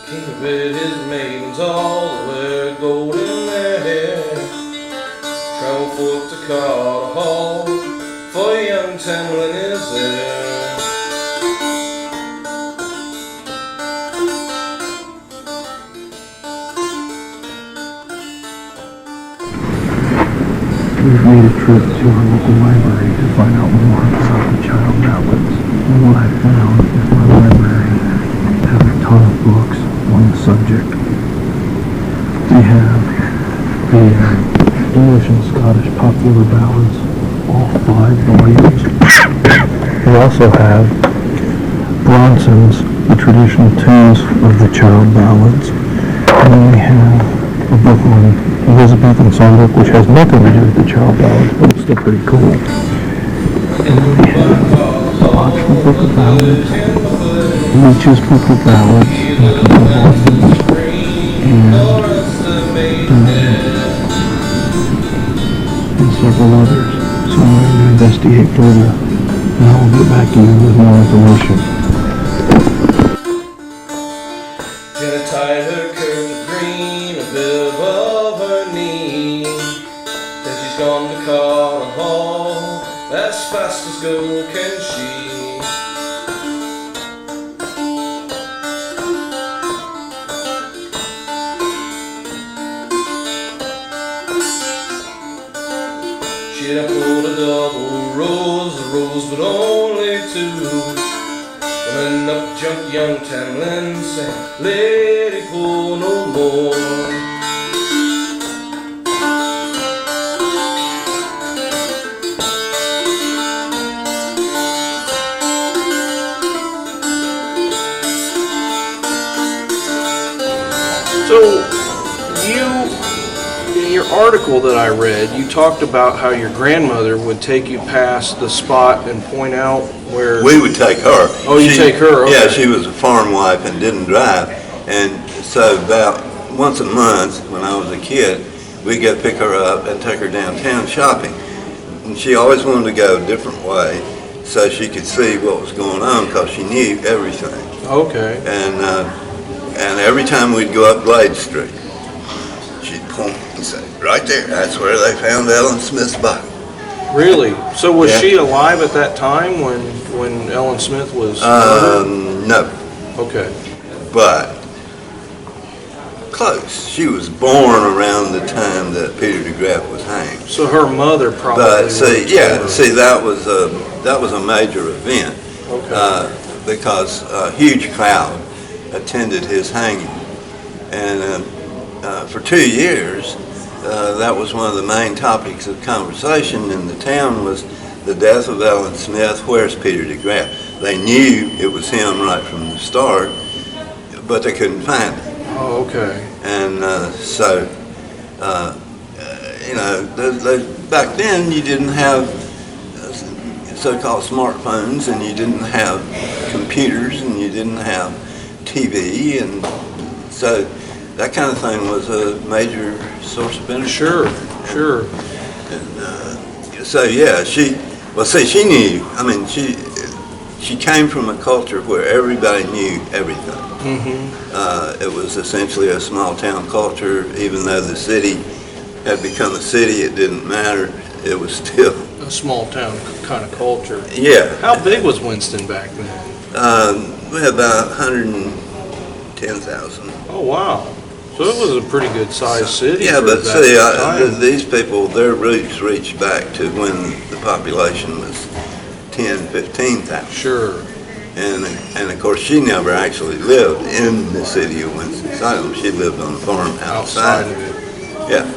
He bid his maidens all wear golden hair, travel forth to Carter Hall, for young Tamlin is there. We've made a trip to our local library to find out more about the Child Ballads. And what I found is my library has a ton of books on the subject. We have the English and Scottish popular ballads, all 5 volumes. We also have Bronson's The Traditional Tunes of the Child Ballads. And then we have a book on Elizabethan songbook, which has nothing to do with the Child Ballads, but it's still pretty cool. And then we have the Oxford Book of Ballads, Leach's Book of Ballads, and several others. So I'm going to investigate further, and I will get back to you with more information. Jenna tied her curtains green a bit above her knee. Then she's gone to Carter Hall as fast as go can she. She done pulled a double rose, but only 2. When up jumped young Tamlin, saying, "Lady, pull no more." So, in your article that I read, you talked about how your grandmother would take you past the spot and point out where... We would take her. Oh, you take her? Okay. Yeah, she was a farm wife and didn't drive. And so about once a month, when I was a kid, we'd go pick her up and take her downtown shopping. And she always wanted to go a different way so she could see what was going on, because she knew everything. Okay. And every time we'd go up Glade Street, she'd point and say, "Right there, that's where they found Ellen Smith's body." Really? So was Yeah. she alive at that time when Ellen Smith was murdered? No, Okay. but close. She was born around the time that Peter de Graaf was hanged. So her mother probably But was see, murdered. that was a major event, Okay. because a huge crowd attended his hanging, and for 2 years, that was one of the main topics of conversation in the town, was the death of Ellen Smith. Where's Peter de Graaf? They knew it was him right from the start, but they couldn't find him. Oh, okay. And back then you didn't have so-called smartphones, and you didn't have computers, and you didn't have TV, and so that kind of thing was a major source of entertainment. Sure. And so yeah, she knew. I mean, she came from a culture where everybody knew everything. Mm-hmm. It was essentially a small town culture. Even though the city had become a city, it didn't matter. It was still A small town kind of culture. yeah. How big was Winston back then? We had about 110,000. Oh, wow. So it was a pretty good sized city. Yeah, for but that see, time. these people, their roots reach back to when the population was 10, 15,000. Sure. And of course, she never actually lived in the city of Winston-Salem. She lived on a farm outside. Outside of it. Yeah,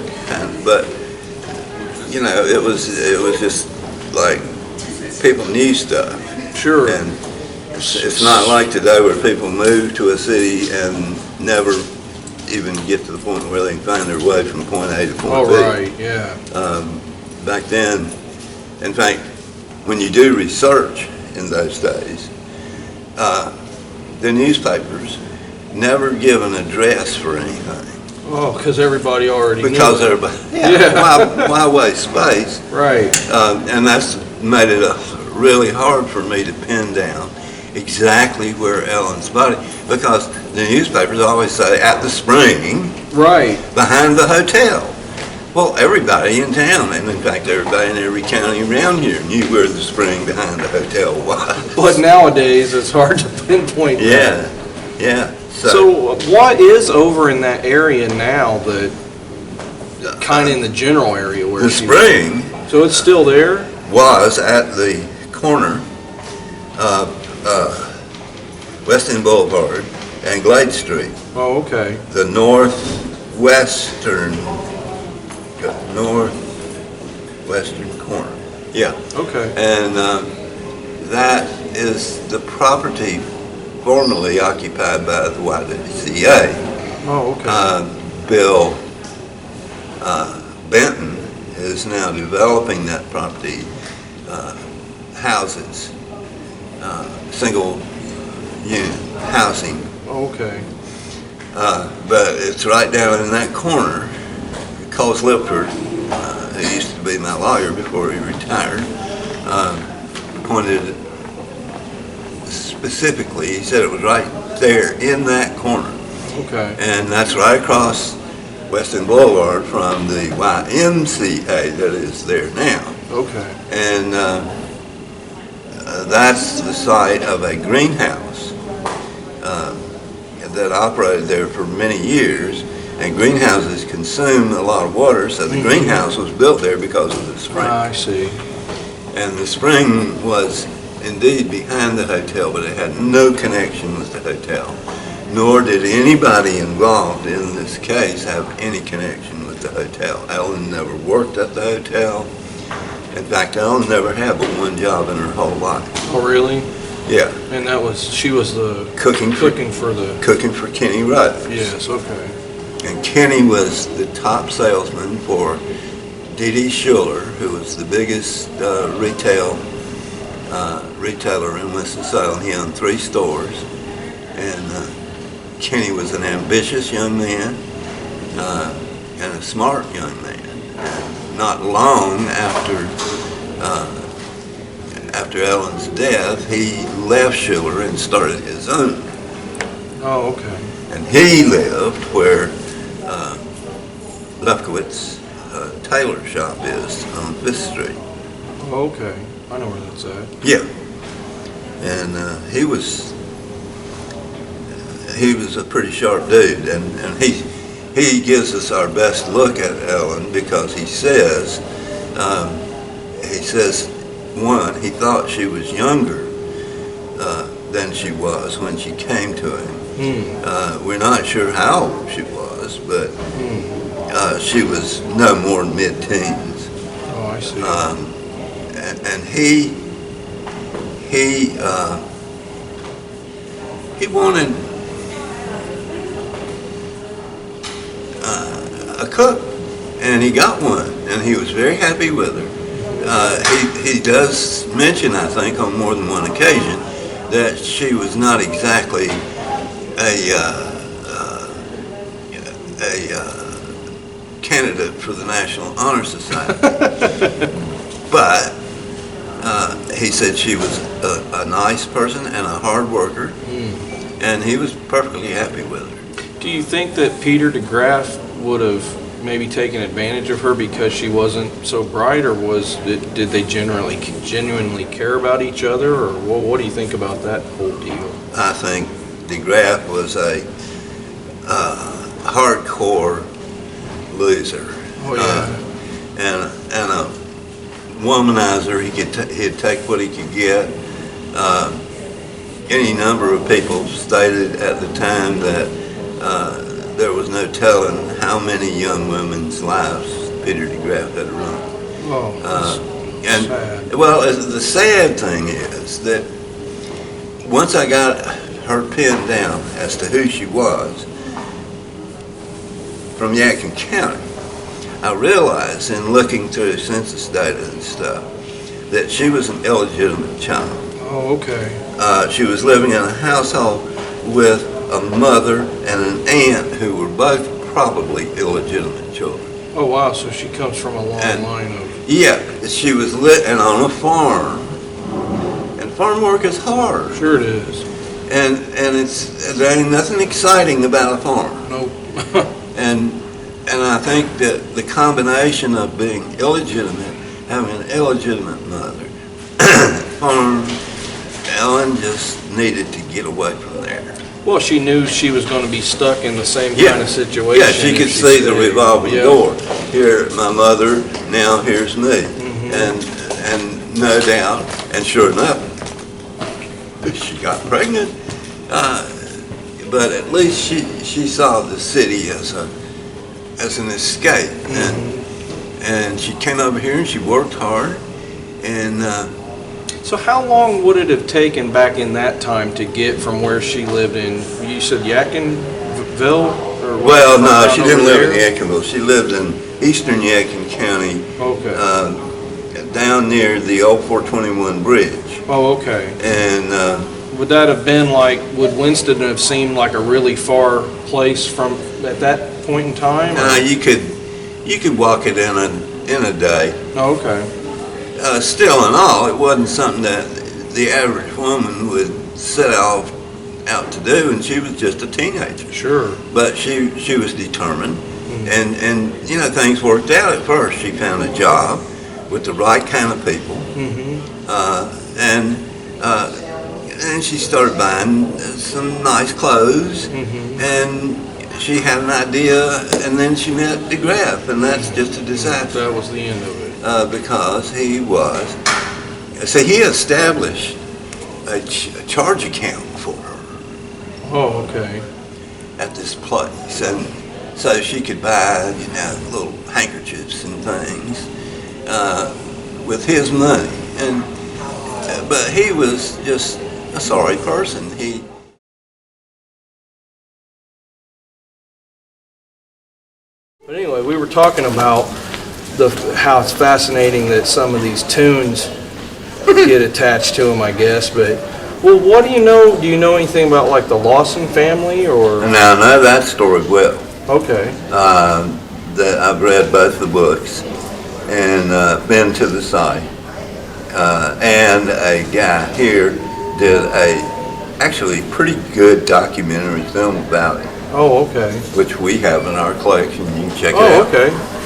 but it was just like people knew stuff. Sure. And it's not like today where people move to a city and never even get to the point where they can find their way from point A to point B. Oh, right, yeah. Back then, in fact, when you do research in those days, the newspapers never give an address for anything. Oh, because everybody already Because knew it. everybody, yeah. Why waste space? Right. And that's made it really hard for me to pin down exactly where Ellen's body, because the newspapers always say at the spring Right. behind the hotel. Well, everybody in town, and in fact everybody in every county around here knew where the spring behind the hotel was. But nowadays, it's hard to pinpoint that. Yeah. So what is over in that area now that, kind of in the general area where the she spring So it's still there? was at the corner of West End Boulevard and Glade Street, Oh, okay. the northwestern corner. Yeah. Okay. And that is the property formerly occupied by the YWCA. Oh, okay. Bill Benton is now developing that property, houses, single unit housing. Okay. But it's right down in that corner. Cole Slipford, who used to be my lawyer before he retired, pointed it specifically. He said it was right there in that corner. Okay. And that's right across West End Boulevard from the YMCA that is there now. Okay. And that's the site of a greenhouse that operated there for many years. And greenhouses consume a lot of water, so the greenhouse was built there because of the spring. I see. And the spring was indeed behind the hotel, but it had no connection with the hotel. Nor did anybody involved in this case have any connection with the hotel. Ellen never worked at the hotel. In fact, Ellen never had but one job in her whole life. Oh, really? Yeah, And she was the cooking for Kenny Rudd. Yes, okay. And Kenny was the top salesman for D.D. Schuller, who was the biggest retailer in Winston-Salem. He owned 3 stores. And Kenny was an ambitious young man and a smart young man. And not long after Ellen's death, he left Schuller and started his own. Oh, okay. And he lived where Lefkowitz tailor shop is on 5th Street. Oh, okay. I know where that's at. Yeah. And he was a pretty sharp dude, and he gives us our best look at Ellen because he says, one, he thought she was younger than she was when she came to him. We're not sure how old she was, but she was no more than mid-teens. Oh, I see. And he wanted a cook, and he got one, and he was very happy with her. He does mention, I think, on more than one occasion, that she was not exactly a candidate for the National Honor Society, but he said she was a nice person and a hard worker, and he was perfectly happy with her. Do you think that Peter DeGraff would have maybe taken advantage of her because she wasn't so bright, or did they genuinely care about each other, or what do you think about that whole deal? I think DeGraff was a hardcore loser. Oh, yeah. And a womanizer. He'd take what he could get. Any number of people stated at the time that there was no telling how many young women's lives Peter DeGraff had run. Oh, that's sad. Well, the sad thing is that once I got her pinned down as to who she was from Yadkin County, I realized in looking through census data and stuff that she was an illegitimate child. Oh, okay. She was living in a household with a mother and an aunt who were both probably illegitimate children. Oh, wow, so she comes from a long line of... Yeah, she was and on a farm. And farm work is hard. Sure it is. and there ain't nothing exciting about a farm. Nope. And I think that the combination of being illegitimate, having an illegitimate mother, farm, Ellen just needed to get away from there. Well, she knew she was going to be stuck in the same kind of situation. Yeah, she could see the revolving door. Here, my mother, now here's me. And no doubt, and sure enough, she got pregnant. But at least she saw the city as an escape. And she came over here and she worked hard. And so how long would it have taken back in that time to get from where she lived in, you said Yadkinville? Well, no, she didn't live in Yadkinville. She lived in eastern Yadkin County, down near the old 421 bridge. Oh, okay. And would that have been like, would Winston have seemed like a really far place from at that point in time? you could walk it in a day. Oh, okay. Still in all, it wasn't something that the average woman would set out to do, and she was just a teenager. Sure. But she was determined, and you know, things worked out at first. She found a job with the right kind of people, and she started buying some nice clothes, and she had an idea, and then she met DeGraff, and that's just a disaster. That was the end of it. Because he established a charge account for her. Oh, okay. At this place, and so she could buy, you know, little handkerchiefs and things with his money, and but he was just a sorry person. But anyway, we were talking about how it's fascinating that some of these tunes get attached to them, I guess. But well, what do you know? Do you know anything about like the Lawson family, or? Now I know that story well. Okay. That I've read both the books and been to the site. And a guy here did actually pretty good documentary film about it. Oh, okay. Which we have in our collection. You can check it out.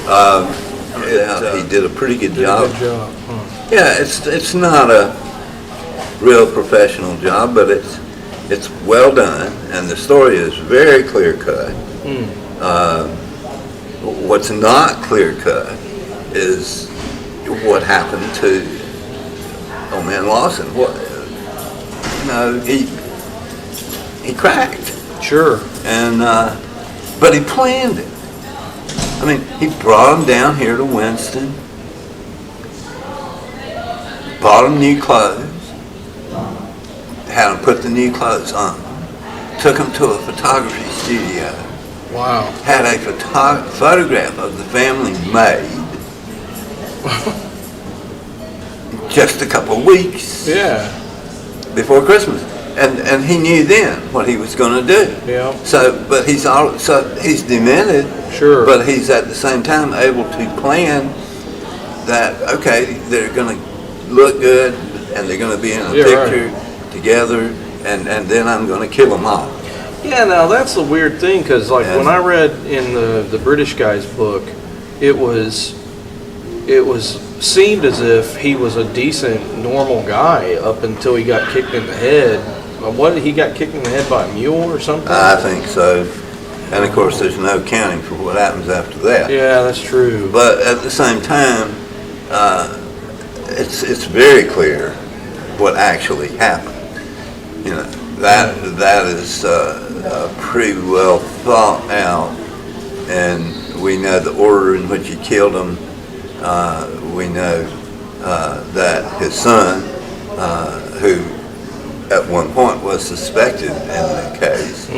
Oh, okay. He did a pretty good job. Good job. Huh. Yeah, it's not a real professional job, but it's well done, and the story is very clear cut. What's not clear cut is what happened to old man Lawson. He cracked. Sure. And but he planned it. I mean, he brought him down here to Winston, bought him new clothes, had him put the new clothes on, took him to a photography studio. Wow. Had a photograph of the family made just a couple of weeks before Christmas. And he knew then what he was going to do. Yeah. So he's demented. Sure. But he's at the same time able to plan that, okay, they're going to look good and they're going to be in a picture together, and then I'm going to kill them all. Yeah, now that's the weird thing, because like when I read in the British guy's book, it seemed as if he was a decent, normal guy up until he got kicked in the head. What, he got kicked in the head by a mule or something? I think so. And of course, there's no accounting for what happens after that. Yeah, that's true. But at the same time, it's very clear what actually happened. You know, that is pretty well thought out, and we know the order in which he killed him. We know that his son, who at one point was suspected in the case,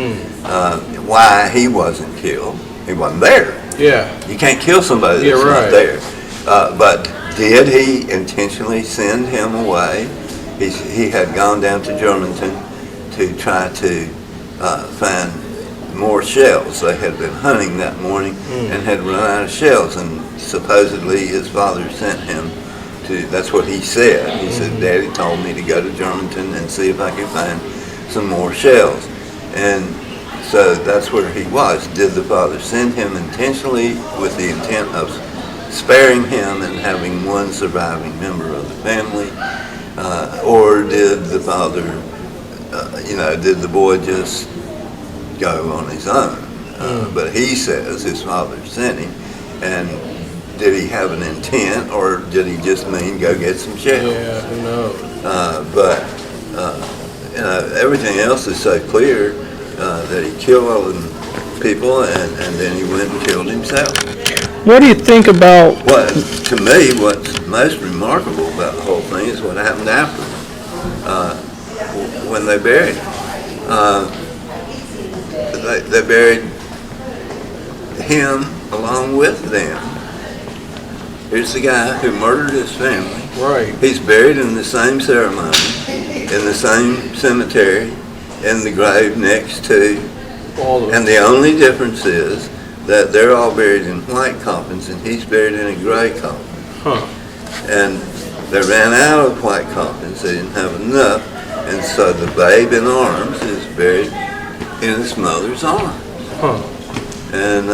why he wasn't killed. He wasn't there. Yeah. You can't kill somebody that's not there. But did he intentionally send him away? He had gone down to Germantown to try to find more shells. They had been hunting that morning and had run out of shells, and supposedly his father sent him to, that's what he said. He said, Daddy told me to go to Germantown and see if I could find some more shells. And so that's where he was. Did the father send him intentionally with the intent of sparing him and having one surviving member of the family? Or did the father, did the boy just go on his own? But he says his father sent him. And did he have an intent, or did he just mean go get some shells? Yeah, who knows? Everything else is so clear that he killed all the people, and then he went and killed himself. What do you think about? To me, what's most remarkable about the whole thing is what happened after, when they buried him. They buried him along with them. Here's the guy who murdered his family. Right. He's buried in the same ceremony, in the same cemetery, in the grave next to. And the only difference is that they're all buried in white coffins and he's buried in a gray coffin. Huh. And they ran out of white coffins. They didn't have enough. And so the babe in arms is buried in his mother's arms. Huh. And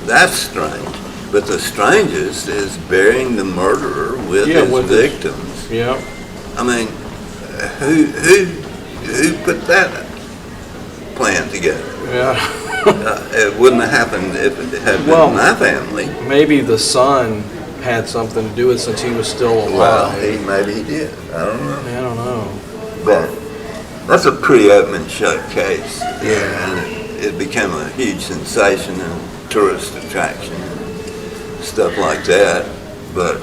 that's strange. But the strangest is burying the murderer with his victims. Yeah. I mean, who put that plan together? Yeah. It wouldn't have happened if it had been my family. Maybe the son had something to do with it since he was still alive. Well, maybe he did. I don't know. I don't know. But that's a pretty open and shut case. Yeah. And it became a huge sensation and tourist attraction and stuff like that. But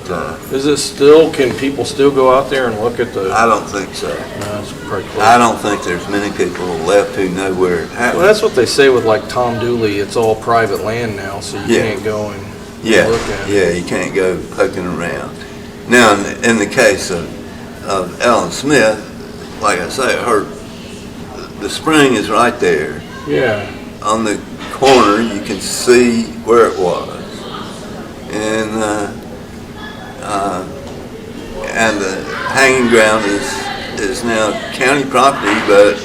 is it still? Can people still go out there and look at the? I don't think so. No, it's pretty close. I don't think there's many people left who know where it happened. Well, that's what they say with like Tom Dooley. It's all private land now, so you can't go and look at it. Yeah, you can't go poking around. Now, in the case of Ellen Smith, like I say, the spring is right there. Yeah. On the corner, you can see where it was, and the hanging ground is now county property, but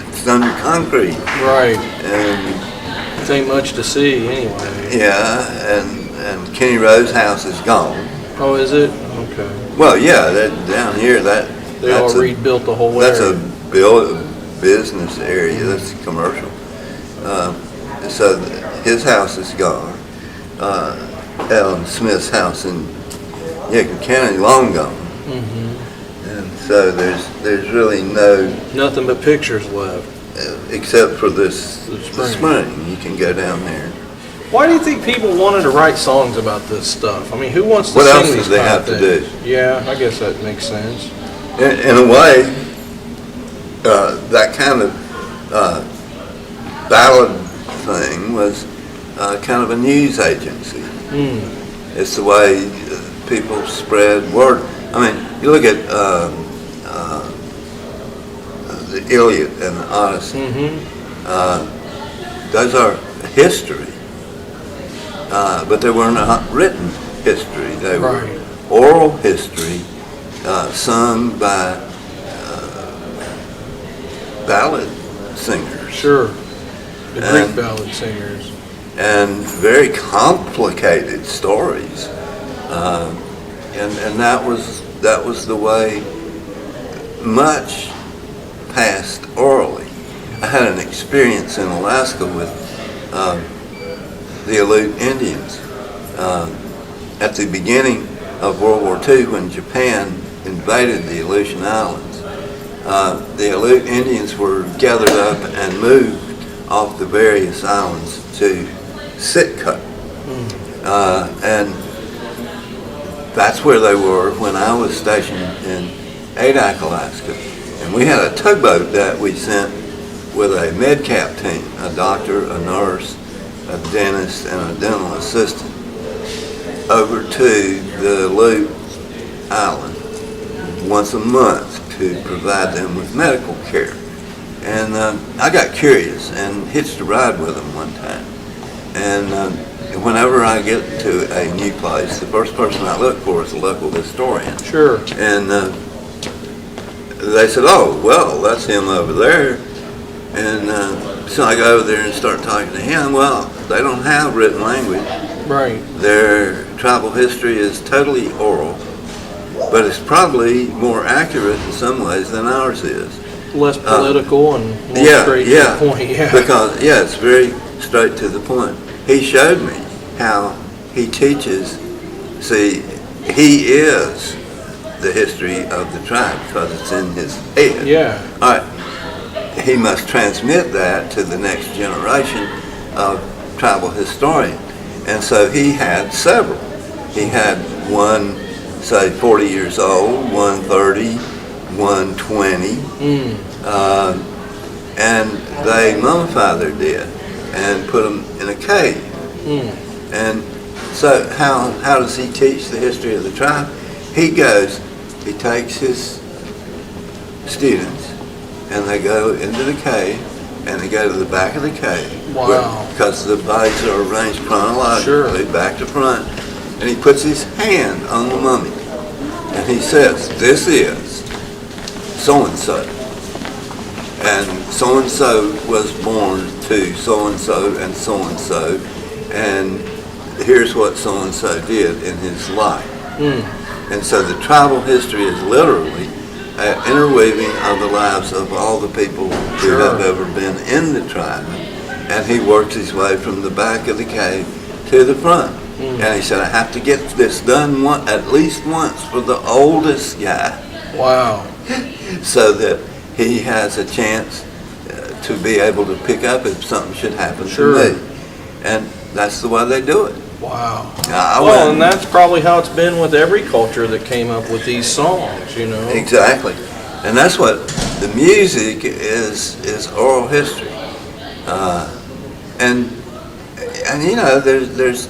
it's under concrete. Right. And it ain't much to see anyway. Yeah, and Kenny Rowe's house is gone. Oh, is it? Okay. Well, yeah, that down here they all rebuilt the whole area. area. That's a business area. That's commercial. So his house is gone. Ellen Smith's house in Yankton County long gone. Mm-hmm. And so there's really nothing but pictures left, except for the spring. You can go down there. Why do you think people wanted to write songs about this stuff? I mean, who wants to sing these things? What else do they have to do? Yeah, I guess that makes sense. In a way, that kind of ballad thing was kind of a news agency. It's the way people spread word. I mean, you look at the Iliad and the Odyssey. Mm-hmm. Those are history, but they were not written history. They were oral history, sung by ballad singers. Sure, the Greek ballad singers. And very complicated stories, and that was the way much passed orally. I had an experience in Alaska with the Aleut Indians at the beginning of World War II, when Japan invaded the Aleutian Islands. The Aleut Indians were gathered up and moved off the various islands to Sitka. And that's where they were when I was stationed in Adak, Alaska. And we had a tugboat that we sent with a medcap team, a doctor, a nurse, a dentist, and a dental assistant, over to the Aleut Island once a month to provide them with medical care. And I got curious and hitched a ride with them one time. And whenever I get to a new place, the first person I look for is a local historian. Sure. And they said, "Oh, well, that's him over there." And so I go over there and start talking to him. Well, they don't have written language. Right. Their tribal history is totally oral, but it's probably more accurate in some ways than ours is. Less political and more straight to the point. Yeah. Because it's very straight to the point. He showed me how he teaches. See, he is the history of the tribe because it's in his head. Yeah. All right. He must transmit that to the next generation of tribal historians. And so he had several. He had one, say, 40 years old, one 30, one 20. And they mummify their dead and put them in a cave. And so how does he teach the history of the tribe? He takes his students and they go into the cave and they go to the back of the cave. Wow. Because the bodies are arranged chronologically, back to front. And he puts his hand on the mummy and he says, "This is so-and-so. And so-and-so was born to so-and-so and so-and-so. And here's what so-and-so did in his life." And so the tribal history is literally an interweaving of the lives of all the people who have ever been in the tribe. And he works his way from the back of the cave to the front. And he said, "I have to get this done at least once for the oldest guy." Wow. So that he has a chance to be able to pick up if something should happen to me. And that's the way they do it. Wow. Well, and that's probably how it's been with every culture that came up with these songs, you know. Exactly. And that's what the music is oral history. And you know, there's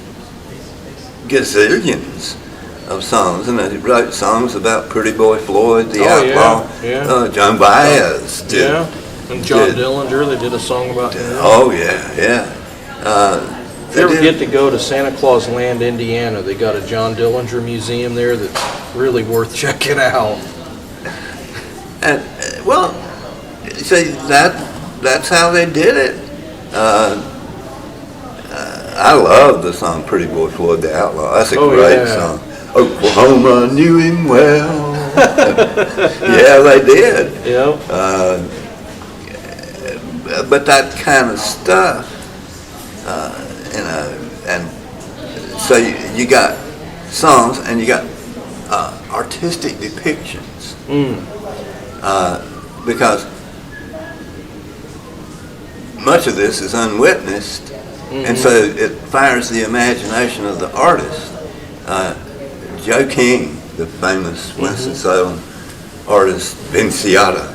gazillions of songs, and they wrote songs about Pretty Boy Floyd, the Outlaw. John Baez did. Yeah, and John Dillinger, they did a song about him. Oh, yeah. If you ever get to go to Santa Claus Land, Indiana, they got a John Dillinger museum there that's really worth checking out. And, well, see, that's how they did it. I love the song Pretty Boy Floyd, the Outlaw. That's a great song. Oklahoma knew him well. Yeah, they did. Yep. But that kind of stuff, you know, and so you got songs and you got artistic depictions. Because much of this is unwitnessed, and so it fires the imagination of the artist. Joe King, the famous Winston-Salem artist, Vinciata,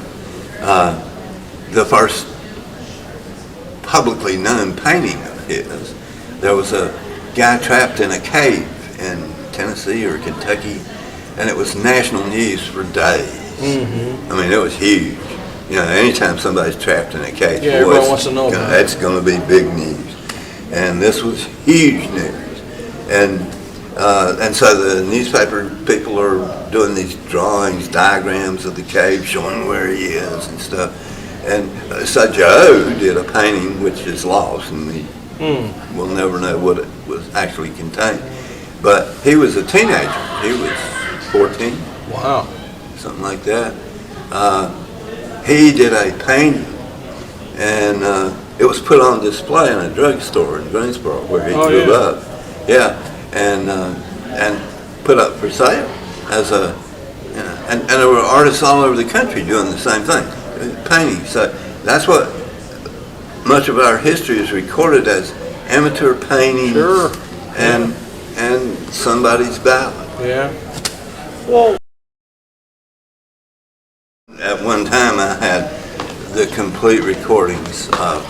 the first publicly known painting of his, there was a guy trapped in a cave in Tennessee or Kentucky, and it was national news for days. I mean, it was huge. You know, anytime somebody's trapped in a cage, everybody wants to know about it. That's going to be big news. And this was huge news. And so the newspaper people are doing these drawings, diagrams of the cave, showing where he is and stuff. And so Joe did a painting which is lost, and we'll never know what it was actually contained. But he was a teenager. He was 14. Wow. Something like that. He did a painting, and it was put on display in a drugstore in Greensboro where he grew up. Yeah, and put up for sale as a, you know, and there were artists all over the country doing the same thing, painting. So that's what much of our history is recorded as amateur paintings and somebody's ballad. Yeah. Well. At one time, I had the complete recordings of,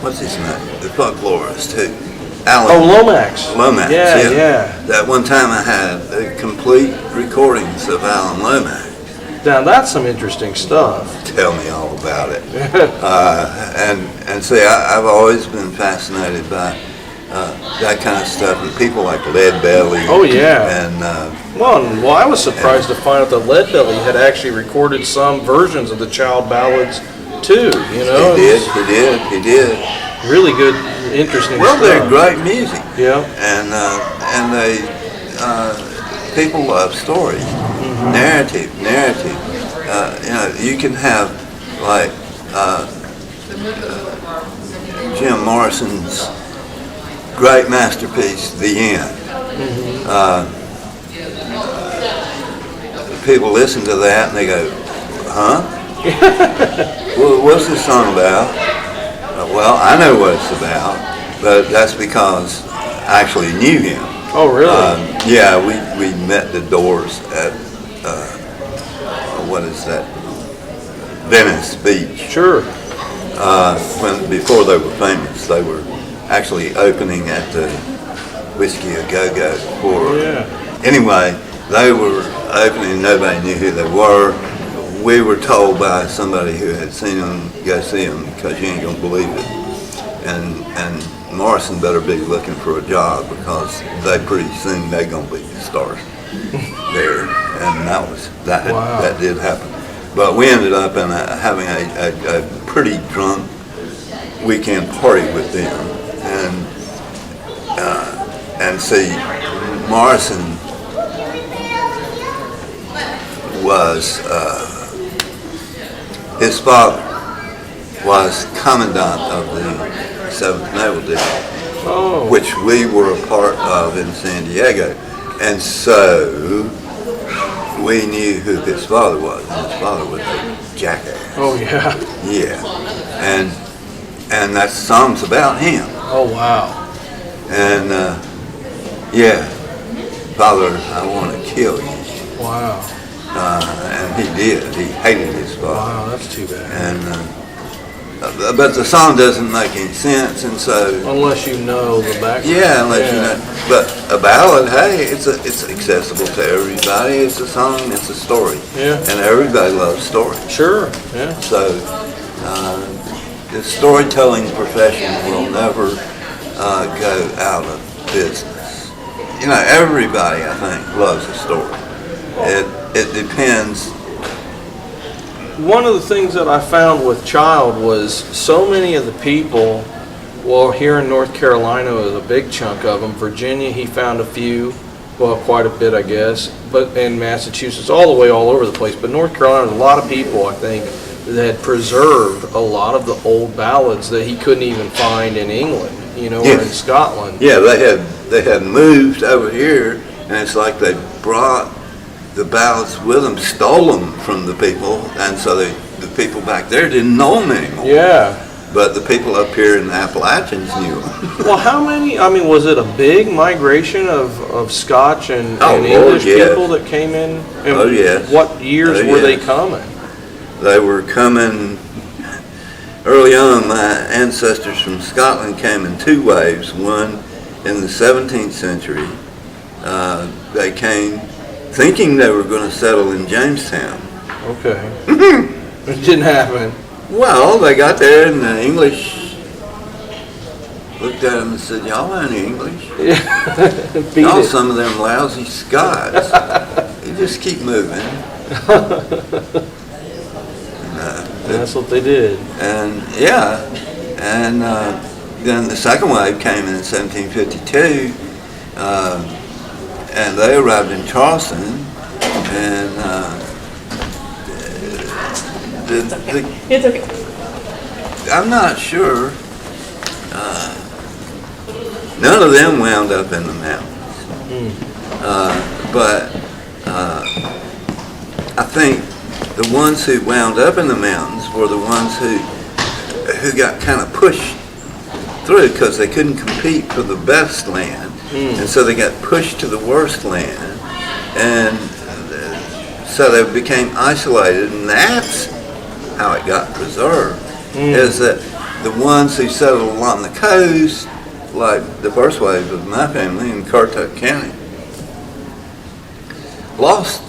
what's his name? The folklorist who, Alan. Lomax. Lomax, yeah. At one time, I had the complete recordings of Alan Lomax. Now, that's some interesting stuff. Tell me all about it. And see, I've always been fascinated by that kind of stuff, and people like Lead Belly. Oh, yeah. And Well, I was surprised to find out that Lead Belly had actually recorded some versions of the Child Ballads too. You know, he did. Really good, interesting. Well, stuff. they're great music. Yeah. And they people love stories, narrative. You know, you can have like Jim Morrison's great masterpiece, The End. People listen to that and they go, huh? Well, what's this song about? Well, I know what it's about, but that's because I actually knew him. Oh, really? Yeah, we met the Doors at, what is that? Venice Beach. Sure. Before they were famous, they were actually opening at the Whiskey A Go-Go for. Yeah. Anyway, they were opening. Nobody knew who they were. We were told by somebody who had seen them, go see them because you ain't gonna believe it. And Morrison better be looking for a job because they pretty soon they gonna be stars there. And that did happen. But we ended up in having a pretty drunk weekend party with them, and see, Morrison was his father was commandant of the 7th Naval Division, which we were a part of in San Diego, and so we knew who his father was, and his father was a jackass. Oh, yeah. Yeah, and that song's about him. Oh, wow. And yeah, Father, I want to kill you. Wow. And he did. He hated his father. Wow, that's too bad. And but the song doesn't make any sense, and so Unless you know the background. yeah, unless you know. But a ballad, hey, it's accessible to everybody. It's a song. It's a story. Yeah. And everybody loves stories. Sure. Yeah. So the storytelling profession will never go out of business. You know, everybody, I think, loves a story. It depends. One of the things that I found with Child was so many of the people, well, here in North Carolina was a big chunk of them. Virginia, he found a few, well, quite a bit, I guess, but in Massachusetts, all over the place. But North Carolina, a lot of people, I think, that had preserved a lot of the old ballads that he couldn't even find in England, you know, or in Scotland. Yeah, they had moved over here, and it's like they brought the ballads with them, stole them from the people, and so the people back there didn't know them anymore. Yeah. But the people up here in the Appalachians knew them. Well, how many, I mean, was it a big migration of Scotch and English people that came in? And oh, yes. What years were they coming? They were coming early on. My ancestors from Scotland came in two waves. One in the 17th century. They came thinking they were going to settle in Jamestown. Okay. It didn't happen. Well, they got there and the English looked at them and said, y'all any English? Y'all some of them lousy Scots. You just keep moving. That's what they did. And yeah, and then the second wave came in 1752, and they arrived in Charleston, and It's okay. I'm not sure. None of them wound up in the mountains, but I think the ones who wound up in the mountains were the ones who got kind of pushed through because they couldn't compete for the best land, and so they got pushed to the worst land, and so they became isolated, and that's how it got preserved. Is that the ones who settled along the coast, like the first wave of my family in Cartuck County, lost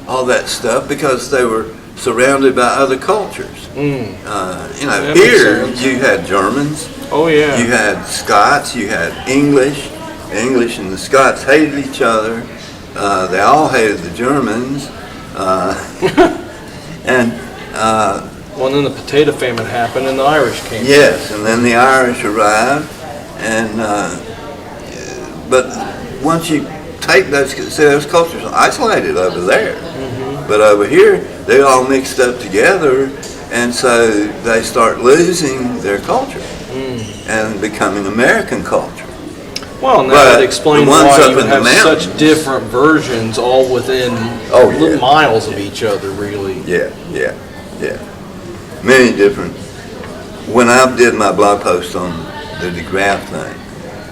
all that stuff because they were surrounded by other cultures. Mm. That makes Here sense. you had Germans, Oh yeah. you had Scots, you had English. The English and the Scots hated each other. They all hated the Germans. And Well, then the potato famine happened and the Irish came. yes, and then the Irish arrived. And but once you take those cultures are isolated over there. But over here, they all mixed up together, and so they start losing their culture and becoming American culture. Well, and But that explains the ones why up you in the have mountains- such different versions all within Oh, yeah. miles of each other, really. Yeah. Many different. When I did my blog post on the DeGraff thing,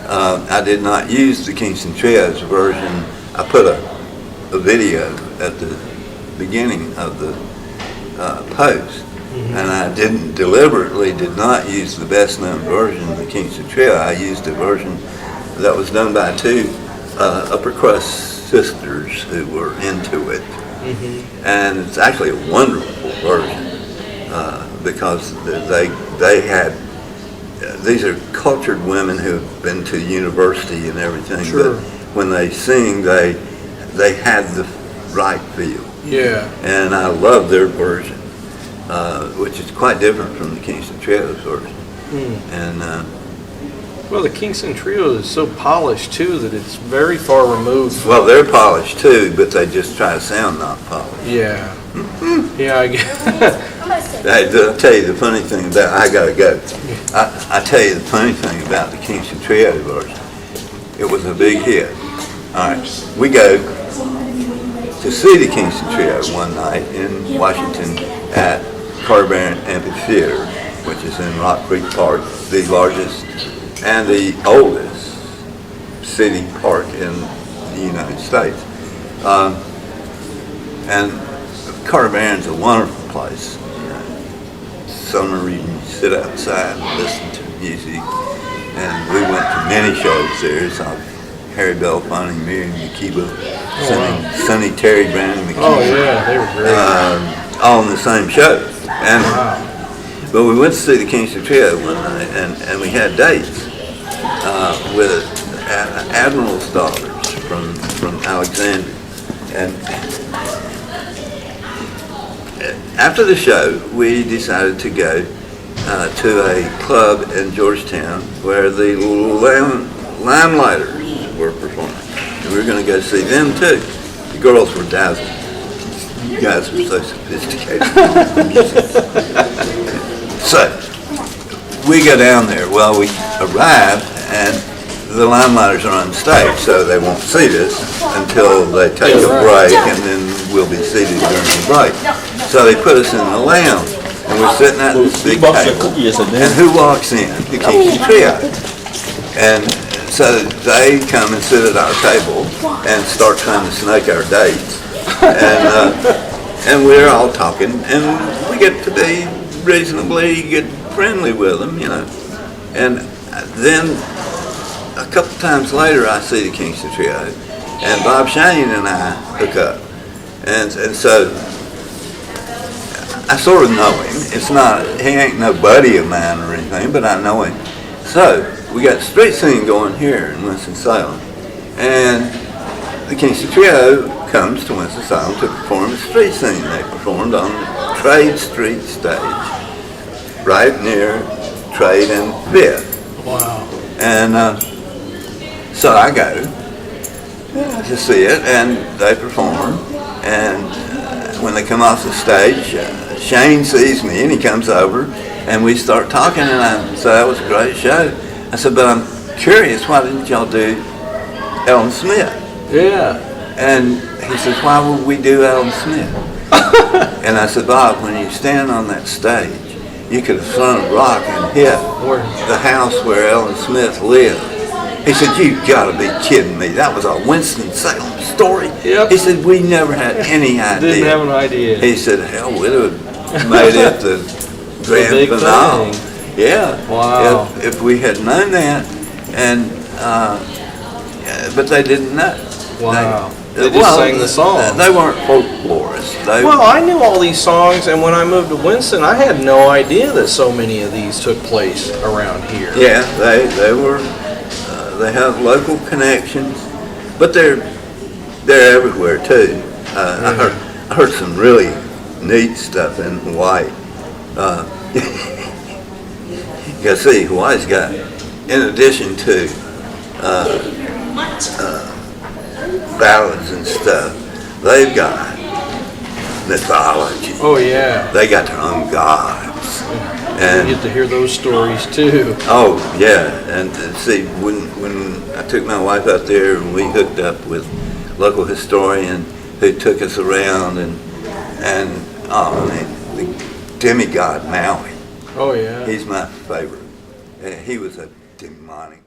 I did not use the Kingston Trio's version. I put a video at the beginning of the post, and I deliberately did not use the best known version of the Kingston Trio. I used a version that was done by two upper crust sisters who were into it, and it's actually a wonderful version because they had. These are cultured women who have been to university and everything, Sure. but when they sing, they had the right feel. Yeah. And I love their version, which is quite different from the Kingston Trio's version. And Well, the Kingston Trio is so polished too that it's very far removed from. well, they're polished too, but they just try to sound not polished. Yeah. Yeah, I guess. Hey, I'll tell you the funny thing about, I gotta go. I tell you the funny thing about the Kingston Trio version. It was a big hit. All right, we go to see the Kingston Trio one night in Washington at Carter Barron Amphitheater, which is in Rock Creek Park, the largest and the oldest city park in the United States. And Carter Barron's a wonderful place. Summer, you can sit outside and listen to music. And we went to many shows there. Saw Harry Belafonte, Miriam Makeba, Sonny Terry, Brandon McKee. Oh yeah, they were great. All in the same show. And but we went to see the Kingston Trio one night, and we had dates with admirals' daughters from Alexandria. And after the show, we decided to go to a club in Georgetown where the Limelighters were performing. And we were going to go see them too. The girls were dazzled. You guys are so sophisticated. So, we go down there. Well, we arrive, and the Limelighters are on stage, so they won't seat us until they take a break, and then we'll be seated during the break. So they put us in the lounge, and we're sitting at this big table, and who walks in? The Kingston Trio. And so they come and sit at our table and start trying to snake our dates. And we're all talking, and we get to be reasonably good friendly with them, you know. And then a couple times later, I see the Kingston Trio, and Bob Shane and I hook up. And so I sort of know him. It's not, he ain't no buddy of mine or anything, but I know him. So we got street singing going here in Winston-Salem, and the Kingston Trio comes to Winston-Salem to perform street singing. They performed on the Trade Street stage, right near Trade and 5th. Wow. And so I go to see it, and they perform. And when they come off the stage, Shane sees me, and he comes over, and we start talking, and I said, that was a great show. I said, but I'm curious, why didn't y'all do Ellen Smith? Yeah. And he says, why would we do Ellen Smith? And I said, Bob, when you stand on that stage, you could have thrown a rock and hit the house where Ellen Smith lived. He said, you've got to be kidding me. That was a Winston-Salem story. Yep. He said, we never had any idea. Didn't have an idea. He said, hell, we'd have made it the grand big finale. thing. Yeah. Wow. If we had known that, and but they didn't know. Wow. They just sang the song. They weren't folklorists. Well, I knew all these songs, and when I moved to Winston, I had no idea that so many of these took place around here. Yeah, they were. They have local connections, but they're everywhere too. I heard some really neat stuff in Hawaii. You gotta see, Hawaii's got, in addition to ballads and stuff, they've got mythology. Oh yeah. They got their own gods. And You get to hear those stories too. oh yeah, and see, when I took my wife out there and we hooked up with local historian who took us around and oh, I mean, the demigod Maui. Oh yeah. He's my favorite. He was a demonic